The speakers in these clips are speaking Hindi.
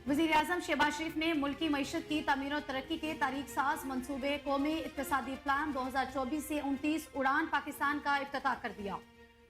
वज़ीर-ए-आज़म शहबाज शरीफ ने मुल्की मईशत की तमीर और तरक्की के तारीख साज मनसूबे कौमी इक़्तिसादी प्लान 2024 से 29 उड़ान पाकिस्तान का इफ्तिताह कर दिया।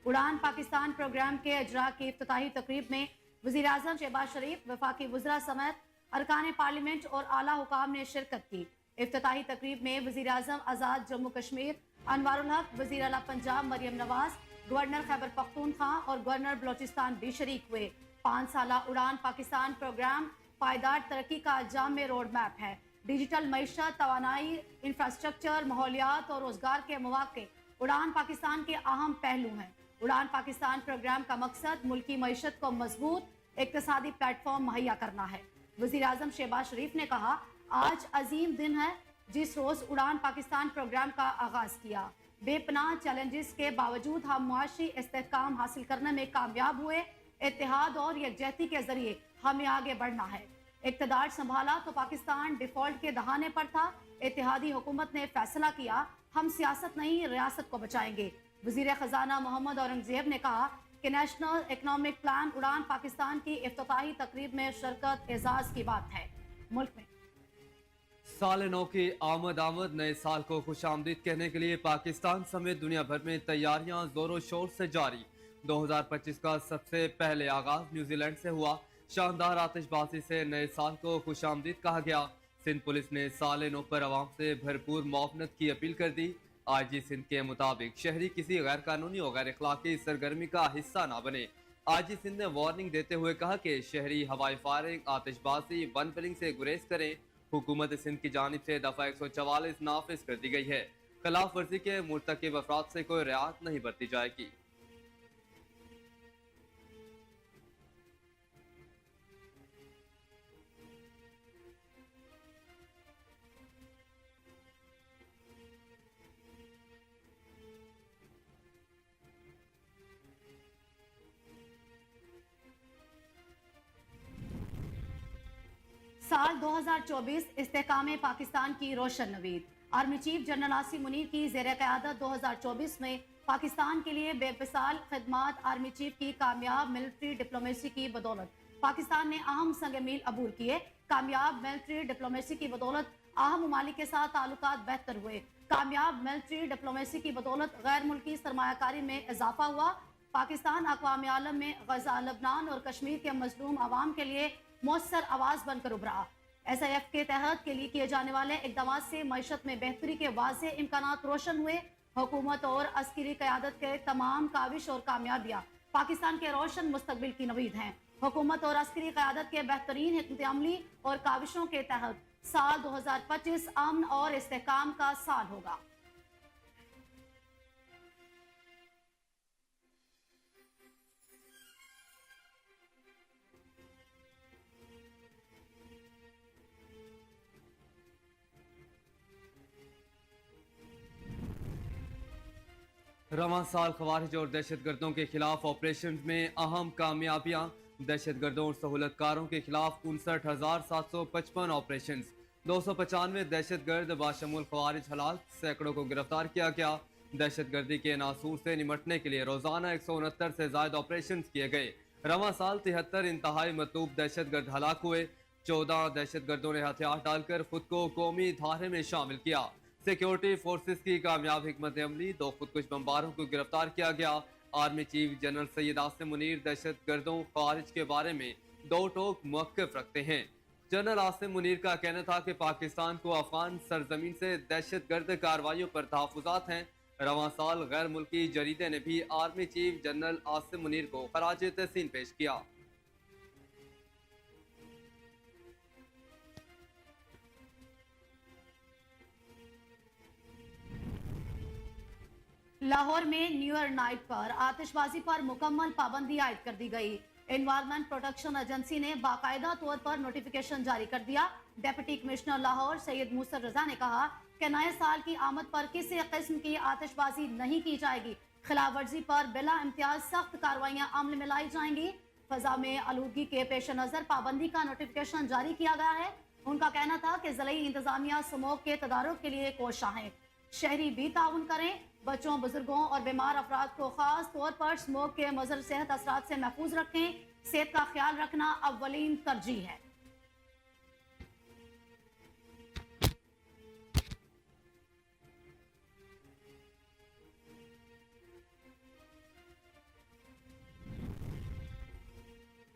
उड़ान पाकिस्तान प्रोग्राम के इजरा की इफ्तिताही तकरीब में वज़ीर-ए-आज़म शहबाज शरीफ, वफाकी वज़रा समेत अरकान पार्लियामेंट और आला हुकाम ने शिरकत की। इफ्तिताही तकरीब में वज़ीर-ए-आज़म आज़ाद जम्मू कश्मीर अनवारुल हक, वज़ीर आला पंजाब मरियम नवाज, गवर्नर खैबर पख्तूनख्वा और गवर्नर बलोचिस्तान भी शरीक हुए। 5 साला उड़ान पाकिस्तान प्रोग्राम पायदार तरक्की का जामे रोड मैप है। डिजिटल मईशत, तवानाई, इंफ्रास्ट्रक्चर, माहौलियात और रोजगार के मौके उड़ान पाकिस्तान के अहम पहलू हैं। उड़ान पाकिस्तान प्रोग्राम का मकसद मुल्की मईशत को मजबूत इक्तिसादी प्लेटफॉर्म मुहैया करना है। वज़ीर-ए-आज़म शहबाज शरीफ ने कहा, आज अजीम दिन है जिस रोज उड़ान पाकिस्तान प्रोग्राम का आगाज किया। बेपनाह चैलेंजेस के बावजूद हम मुआशी इस्तेहकाम हासिल करने में कामयाब हुए। इत्तेहाद और यकजहती के जरिए हमें आगे बढ़ना है। इक़्तिदार संभाला तो पाकिस्तान डिफॉल्ट के दहाने पर था। इत्तेहादी हुकूमत ने फैसला किया, हम सियासत नहीं रियासत को बचाएंगे। वज़ीर खजाना मोहम्मद औरंगजेब ने कहा कि नेशनल इकनॉमिक प्लान उड़ान पाकिस्तान की इफ्तिताही तकरीब में शिरकत एजाज की बात है। मुल्क में साल नौ की आमद नए साल को खुशामदीद कहने के लिए पाकिस्तान समेत दुनिया भर में तैयारियां जोरों शोर से जारी। 2025 का सबसे पहले आगाज न्यूजीलैंड से हुआ। शानदार आतिशबाजी से नए साल को खुशामदीद कहा गया। सिंध पुलिस ने साल नौ पर आवाम से भरपूर मुआवनत की अपील कर दी। आईजी सिंध के मुताबिक शहरी किसी गैर कानूनी और गैर अखलाकी सरगर्मी का हिस्सा न बने। आईजी सिंध ने वार्निंग देते हुए कहा कि शहरी हवाई फायरिंग, आतिशबाजी, वन फिलिंग से गुरेज करें। हुकूमत सिंध की जानिब से दफा 144 नाफिज कर दी गई है। खिलाफ वर्जी के मुर्तकिब अफराद से कोई रियायत नहीं बरती जाएगी। साल 2024 इस्तेहकाम पाकिस्तान की रोशन नवीद। Army chief general Asim Munir की ज़ेर क़यादत 2024 में पाकिस्तान के लिए बेमिसाल खिदमात। आर्मी चीफ की कामयाब मिलिट्री डिप्लोमेसी की बदौलत पाकिस्तान ने अहम संग मील अबूर किए। कामयाब मिलिट्री डिप्लोमेसी की बदौलत अहम ममालिक के साथ ताल्लुकात बेहतर हुए। कामयाब मिलिट्री डिप्लोमेसी की बदौलत गैर मुल्की सरमायाकारी में इजाफा हुआ। पाकिस्तान अक़वाम आलम में गजा, लबनान और कश्मीर के मजलूम आवाम के लिए मौसर आवाज बनकर उभरा। SIF के तहत के लिए किए जाने वाले इकदाम से मईशत में बेहतरी के वाज़े इम्कानात रोशन हुए। हुकूमत और अस्करी क़यादत के तमाम काविश और कामयाबियाँ पाकिस्तान के रोशन मुस्तकबिल की नवीद हैं। हुकूमत और अस्करी क़यादत के बेहतरीन हिकमत अमली और काविशों के तहत साल 2025 अमन और इस्तेहकाम का साल होगा। रवां साल खवारिज और दहशत गर्दों के खिलाफ ऑपरेशन में अहम कामयाबियां। दहशत गर्दों और सहूलतकारों के खिलाफ 59,755 ऑपरेशन, 295 दहशत गर्द बाशमूल खवारिज हलाल, सैकड़ों को गिरफ्तार किया गया। दहशत गर्दी के नासूर से निमटने के लिए रोजाना 169 से ज्यादा ऑपरेशन किए गए। रवां साल 73 इंतहाई मतलूब दहशत गर्द हलाक हुए। 14 दहशत गर्दों ने हथियार डालकर खुद को कौमी धारे में शामिल किया। सिक्योरिटी फोर्सेस की कामयाब हिकमत अमली, 2 खुदकुश बमबारों को गिरफ्तार किया गया। Army chief general Syed Asim Munir दहशत गर्दों खवारिज के बारे में 2 टोक मौक़िफ़ रखते हैं। जनरल आसिम मुनीर का कहना था कि पाकिस्तान को अफगान सरजमीन से दहशत गर्द कार्रवाइयों पर तहफ़्फ़ुज़ात हैं। रवां साल गैर मुल्की जरीदे ने भी army chief general Asim Munir को खराज तहसीन पेश किया। लाहौर में न्यू ईयर नाइट पर आतिशबाजी पर मुकम्मल पाबंदी आयद कर दी गई। एनवायरमेंट प्रोटेक्शन एजेंसी ने बाकायदा तौर पर नोटिफिकेशन जारी कर दिया। डिप्टी कमिश्नर लाहौर सैयद मूसर रजा ने कहा कि नए साल की आमद पर किसी किस्म की आतिशबाजी नहीं की जाएगी। खिलाफ वर्जी पर बिला इम्तियाज सख्त कार्रवाइयां अमल में लाई जाएंगी। फजा में आलूदगी के पेश नजर पाबंदी का नोटिफिकेशन जारी किया गया है। उनका कहना था कि ज़िले इंतजामिया स्मोक के तदारुक के लिए कोशा है। शहरी भी ताउन करें। बच्चों, बुजुर्गों और बीमार अफराद को खास तौर पर स्मोक के मुज़र सेहत असरात से महफूज रखें। सेहत का ख्याल रखना अव्वलीन तरजीह है।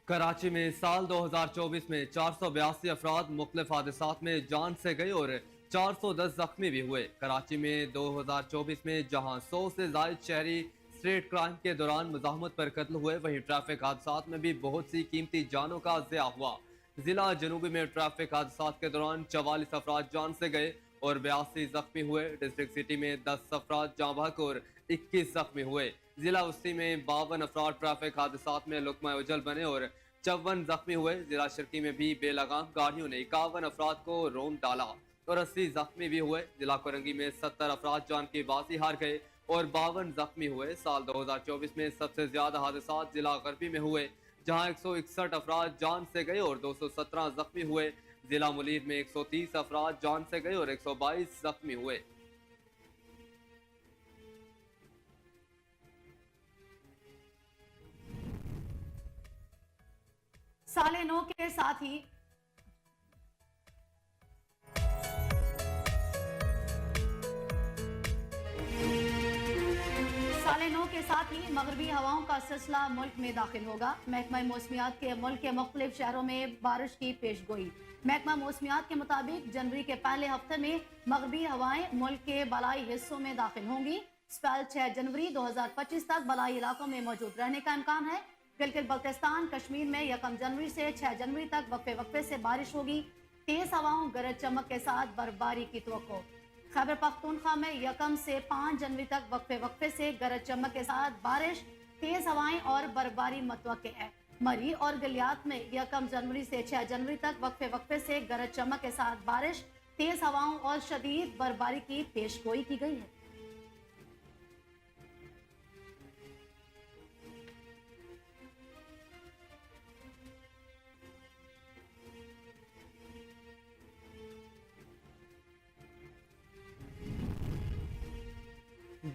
कराची में साल 2024 में 482 अफराद मुख्तलिफ हादसात में जान से गए और 410 जख्मी भी हुए। कराची में 2024 में जहां 100 से जायद शहरी स्ट्रीट क्राइम के दौरान मुजाहमत पर कत्ल हुए, वहीं ट्रैफिक हादसात में भी बहुत सी कीमती जानों का ज़िया हुआ। जिला जनूबी में ट्रैफिक हादसात के दौरान 44 अफराद जान से गए और 82 जख्मी हुए। डिस्ट्रिक्ट सिटी में 10 अफराद जाँ बहक और 21 जख्मी हुए। जिला उस्ती में 52 अफराद ट्रैफिक हादसात में लुकमा उजल बने और 54 जख्मी हुए। जिला शिरकी में भी बेलगाम गाड़ियों ने 51 अफराद को रोम डाला और 80 जख्मी भी हुए। जिला कोरंगी में 70 अफराद जान की बाजी हार गए और 52 जख्मी हुए। साल 2024 में सबसे ज्यादा हादसा जिला गरबी में हुए, जहां 161 अफराद जान से गए और 217 जख्मी हुए। जिला मुलीर में 130 अफराद जान से गए और 122 जख्मी हुए। साले नौ के साथ ही साले नौ के साथ ही मगरबी हवाओं का सिलसिला मुल्क में दाखिल होगा। महकमा मौसमियात के मुल्क के मुख्तलिफ शहरों में बारिश की पेशगोई। महकमा मौसमियात के मुताबिक जनवरी के पहले हफ्ते में मगरबी हवाएं मुल्क के बलाई हिस्सों में दाखिल होंगी। स्पेल 6 जनवरी 2025 तक बलाई इलाकों में मौजूद रहने का इम्कान है। गिलगित बल्तिस्तान कश्मीर में 1 जनवरी से 6 जनवरी तक वक्फे वक्फे से बारिश होगी। तेज हवाओं गरज चमक के साथ बर्फबारी की तवक्को। खैबर पख्तूनख्वा में 1 से 5 जनवरी तक वक्फे वक्फे से गरज चमक के साथ बारिश, तेज हवाएं और बर्फबारी मुतवक्के है। मरी और गलियात में 1 जनवरी से 6 जनवरी तक वक्फे वक्फे से गरज चमक के साथ बारिश, तेज हवाओं और शदीद बर्फबारी की पेशगोई की गई है।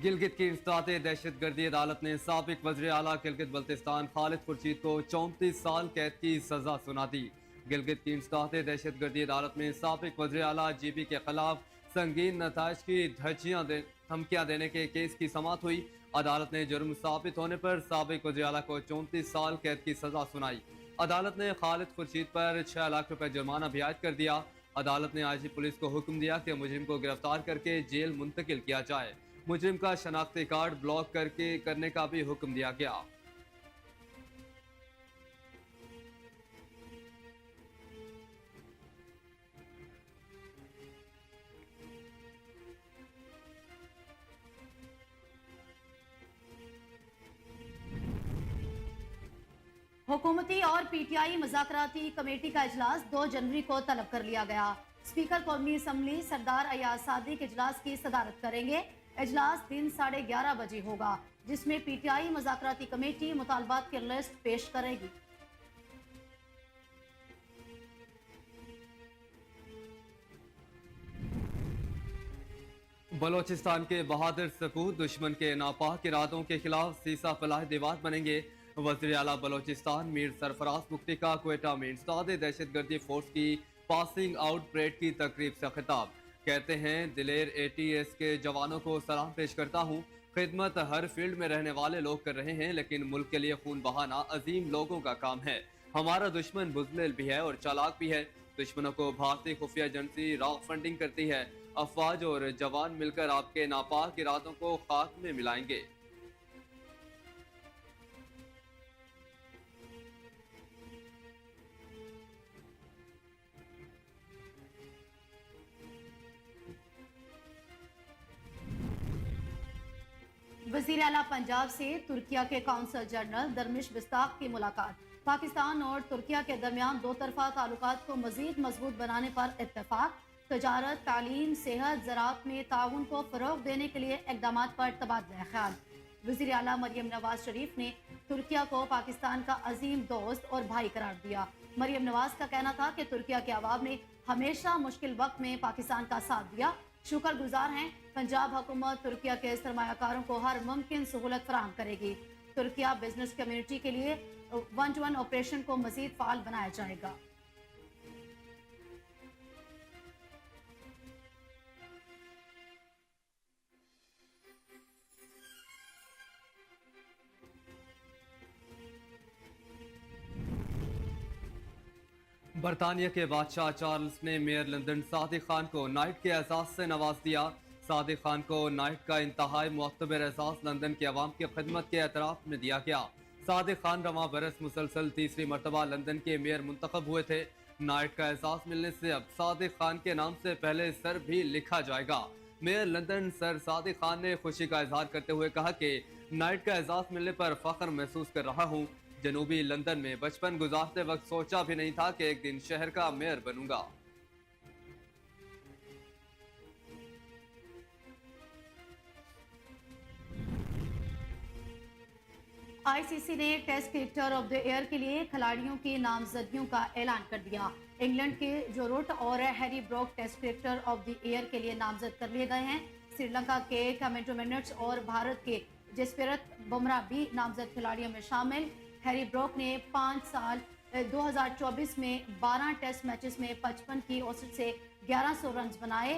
गिलगित की इंसदाद दहशत गर्दी अदालत ने साबिक वज़ीर आला गिलगित बल्तिस्तान खालिद खुर्शीद को 34 साल कैद की सजा सुना दी। गिलगित की इंसदाद दहशत गर्दी अदालत में साबिक वज़ीर आला जीबी के खिलाफ संगीन नताइज की धमकियां देने के केस की समाअत हुई। अदालत ने जुर्म साबित होने पर साबिक वज़ीर आला को 34 साल कैद की सजा सुनाई। अदालत ने खालिद खुर्शीद पर 6 लाख रुपए जुर्माना भी आयद कर दिया। अदालत ने आईजी पुलिस को हुक्म दिया कि मुजरिम को गिरफ्तार करके जेल मुंतकिल किया जाए। मुजरिम का शनाख्ती कार्ड ब्लॉक करने का भी हुक्म दिया गया। हुकूमती और पीटीआई मुज़ाकराती कमेटी का इजलास 2 जनवरी को तलब कर लिया गया। स्पीकर कौमी असम्बली सरदार अयाज सादिक इजलास की सदारत करेंगे। इजलास दिन 11:30 बजे होगा, जिसमें पीटीआई मुज़ाकराती कमेटी मुतालबात की लिस्ट पेश करेगी। बलोचिस्तान के बहादुर सपूत दुश्मन के नापाक इरादों के खिलाफ सीसा फलाह दीवार बनेंगे। वज़ीर आला बलोचिस्तान मीर सरफराज मुफ्ती का क्वेटा में इंसदाद दहशतगर्दी फोर्स की पासिंग आउट परेड की तकरीब से खिताब। कहते हैं, दिलेर एटीएस के जवानों को सलाम पेश करता हूँ। खिदमत हर फील्ड में रहने वाले लोग कर रहे हैं, लेकिन मुल्क के लिए खून बहाना अजीम लोगों का काम है। हमारा दुश्मन बुज़दिल भी है और चालाक भी है। दुश्मनों को भारतीय खुफिया एजेंसी रॉक फंडिंग करती है। अफवाज और जवान मिलकर आपके नापाक इरादों को खाक में मिलाएंगे। वज़ीर आला पंजाब से तुर्किया के काउंसल जनरल दरमिश बिस्ताख की मुलाकात। पाकिस्तान और तुर्किया के दरमियान दो तरफा ताल्लुकात को मजीद मजबूत बनाने पर इत्तेफाक। तजारत, तालीम, सेहत, ज़राअत में ताउन को फ़रोग देने के लिए इक़दाम पर तबादला ख्याल। वज़ीर आला मरियम नवाज शरीफ ने तुर्किया को पाकिस्तान का अजीम दोस्त और भाई करार दिया। मरियम नवाज का कहना था कि तुर्किया के अवाम ने हमेशा मुश्किल वक्त में पाकिस्तान का साथ दिया, शुक्रगुजार हैं। पंजाब हुकूमत तुर्किया के सरमायाकारों को हर मुमकिन सहूलत फराहम करेगी। तुर्किया बिजनेस कम्युनिटी के लिए 1-to-1 ऑपरेशन को मजीद फाल बनाया जाएगा। बरतानिया के बादशाह चार्ल्स ने मेयर लंदन सादिक खान को नाइट के एजाज से नवाज दिया। सादिक खान को नाइट का इंतहाई मुअत्तबर एजाज लंदन की आवाम की खिदमत के एतराफ में दिया गया। सादिक खान रवां बरस मुसलसल तीसरी मरतबा लंदन के मेयर मुंतखब हुए थे। नाइट का एजाज मिलने से अब सादिक खान के नाम से पहले सर भी लिखा जाएगा। Mayor London sir Sadiq Khan ने खुशी का इजहार करते हुए कहा कि नाइट का एजाज मिलने पर फख्र महसूस कर रहा हूँ। जनूबी लंदन में बचपन गुजारते वक्त सोचा भी नहीं था कि एक दिन शहर का मेयर बनूंगा। आईसीसी ने test cricketer of the year के लिए खिलाड़ियों की नामजदगियों का ऐलान कर दिया। इंग्लैंड के जो रूट और Harry Brook test cricketer of the year के लिए नामजद कर लिए गए हैं। श्रीलंका के कैमेरो मिनट्स और भारत के जसप्रीत बुमराह भी नामजद खिलाड़ियों में शामिल। हैरी ब्रोक ने 5 साल 2024 में 12 टेस्ट मैचेस में 55 की औसत से 1100 रन बनाए।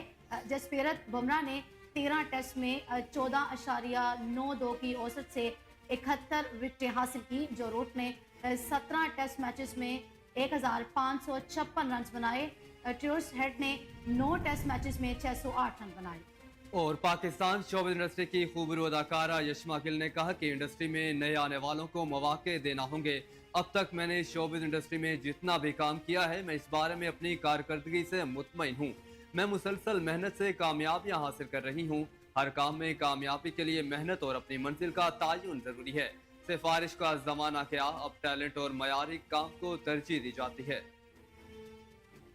जसप्रीत बुमराह ने 13 टेस्ट में 14.92 की औसत से 71 विकेटें हासिल की। जो रूट ने 17 टेस्ट मैचेस में 1556 रन बनाए। ट्यूर्स हेड ने 9 टेस्ट मैचेस में 608 रन बनाए। और पाकिस्तान शोबिस इंडस्ट्री की खूबरू अदाकारा यशमा गिल ने कहा कि इंडस्ट्री में नए आने वालों को मौके देना होंगे। अब तक मैंने शोबिस इंडस्ट्री में जितना भी काम किया है, मैं इस बारे में अपनी कारकर्दगी से मुतमईन हूँ। मैं मुसलसल मेहनत से कामयाबियां हासिल कर रही हूँ। हर काम में कामयाबी के लिए मेहनत और अपनी मंजिल का तयन जरूरी है। सिफारिश का जमाना क्या, अब टैलेंट और मयारी काम को तरजीह दी जाती है।